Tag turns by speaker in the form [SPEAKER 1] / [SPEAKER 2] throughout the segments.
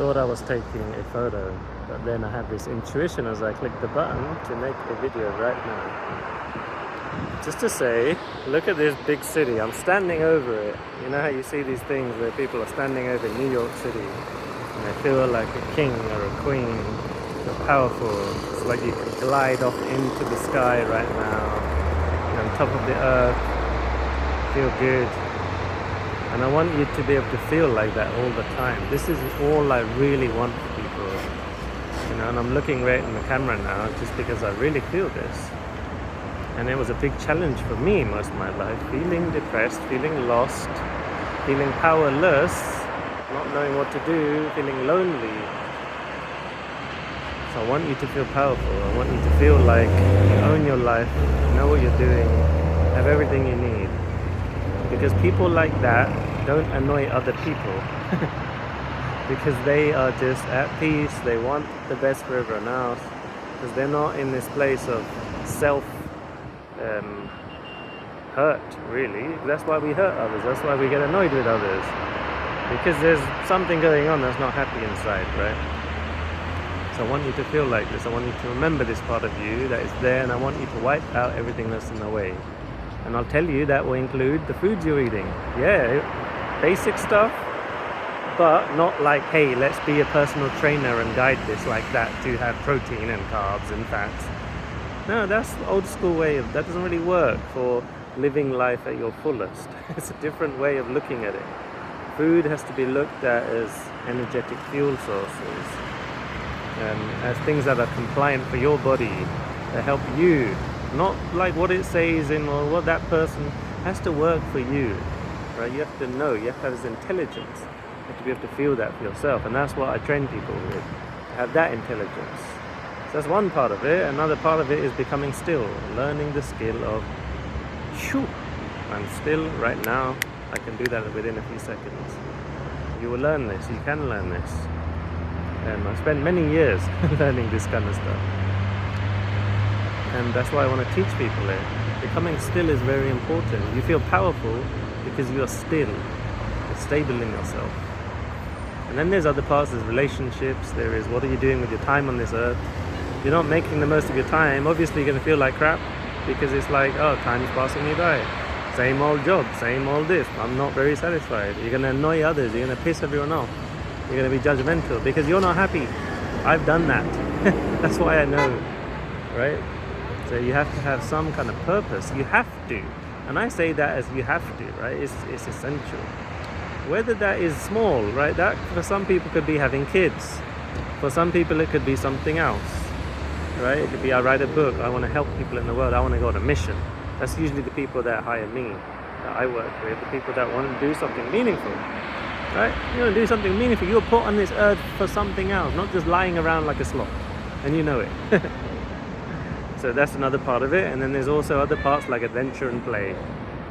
[SPEAKER 1] thought I was taking a photo, but then I had this intuition as I clicked the button to make a video right now. Just to say, look at this big city. I'm standing over it. You know how you see these things where people are standing over New York City and they feel like a king or a queen. They're powerful. It's like you can glide off into the sky right now. You're on top of the earth. Feel good. And I want you to be able to feel like that all the time. This is all I really want for people. You know, and I'm looking right in the camera now just because I really feel this. And it was a big challenge for me most of my life. Feeling depressed, feeling lost, feeling powerless, not knowing what to do, feeling lonely. So I want you to feel powerful. I want you to feel like you own your life, know what you're doing, have everything you need. Because people like that don't annoy other people. Because they are just at peace, they want the best for everyone else. Because they're not in this place of self hurt, really. That's why we hurt others, that's why we get annoyed with others. Because there's something going on that's not happy inside, right? So I want you to feel like this. I want you to remember this part of you that is there, and I want you to wipe out everything that's in the way. And I'll tell you that will include the foods you're eating. Yeah, basic stuff, but not like, hey, let's be a personal trainer and guide this like that to have protein and carbs and fats. No, that's the old school way of, that doesn't really work for living life at your fullest. It's a different way of looking at it. Food has to be looked at as energetic fuel sources, as things that are compliant for your body, that help you. Not like what it says in or what that person has to work for you, right? You have to know, you have to have this intelligence. You have to be able to feel that for yourself. And that's what I train people with, to have that intelligence. So that's one part of it. Another part of it is becoming still, learning the skill of shoo. I'm still right now. I can do that within a few seconds. You will learn this, you can learn this. I've spent many years learning this kind of stuff. And that's why I want to teach people it. Becoming still is very important. You feel powerful because you are still. You're stable in yourself. And then there's other parts, there's relationships, there is what are you doing with your time on this earth. If you're not making the most of your time, obviously you're going to feel like crap, because it's like, oh, time's passing you by. Same old job, same old this. I'm not very satisfied. You're going to annoy others, you're going to piss everyone off. You're going to be judgmental because you're not happy. I've done that. That's why I know, right? So you have to have some kind of purpose. You have to. And I say that as you have to, right? It's essential. Whether that is small, right? That for some people could be having kids. For some people it could be something else, right? It could be I write a book. I want to help people in the world. I want to go on a mission. That's usually the people that hire me, that I work with. The people that want to do something meaningful, right? You want to do something meaningful. You're put on this earth for something else, not just lying around like a sloth. And you know it. So that's another part of it. And then there's also other parts like adventure and play.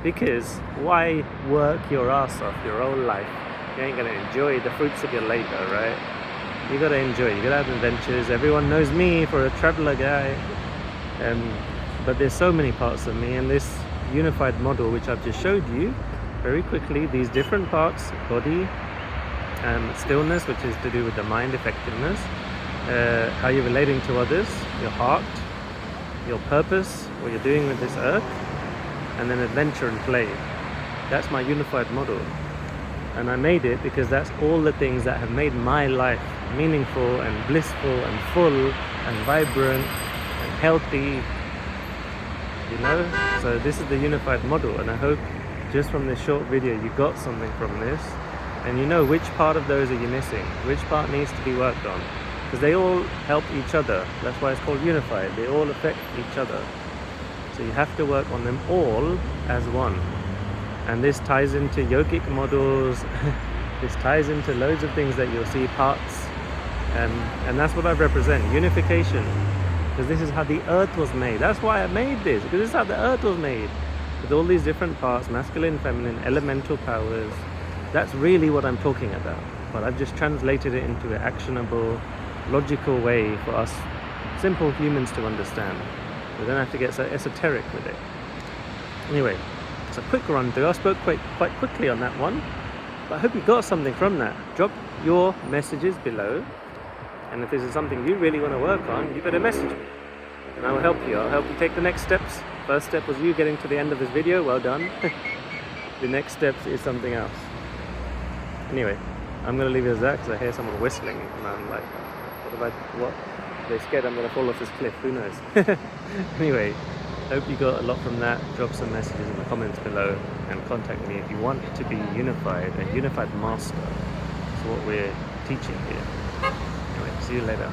[SPEAKER 1] Because why work your ass off your whole life? You ain't gonna enjoy the fruits of your labor, right? You gotta enjoy, you gotta have adventures. Everyone knows me for a traveler guy. But there's so many parts of me, and this unified model which I've just showed you very quickly, these different parts, body, stillness, which is to do with the mind effectiveness, how you're relating to others, your heart, your purpose, what you're doing with this earth, and then adventure and play. That's my unified model. And I made it because that's all the things that have made my life meaningful and blissful and full and vibrant and healthy, you know? So this is the unified model, and I hope just from this short video you got something from this, and you know which part of those are you missing, which part needs to be worked on. Because they all help each other. That's why it's called unified. They all affect each other. So you have to work on them all as one. And this ties into yogic models. This ties into loads of things that you'll see, parts. And that's what I represent, unification. Because this is how the earth was made. That's why I made this. Because this is how the earth was made. With all these different parts, masculine, feminine, elemental powers. That's really what I'm talking about. But I've just translated it into an actionable, logical way for us simple humans to understand. We don't have to get so esoteric with it. Anyway, it's a quick run through. I spoke quite quickly on that one. But I hope you got something from that. Drop your messages below, and if this is something you really want to work on, you better message me, and I will help you. I'll help you take the next steps. First step was you getting to the end of this video. Well done. The next steps is something else. Anyway, I'm going to leave it as that because I hear someone whistling, and I'm like, what? They're scared I'm going to fall off this cliff. Who knows? Anyway, hope you got a lot from that. Drop some messages in the comments below and contact me if you want to be unified, a unified master. That's what we're teaching here. Anyway, see you later.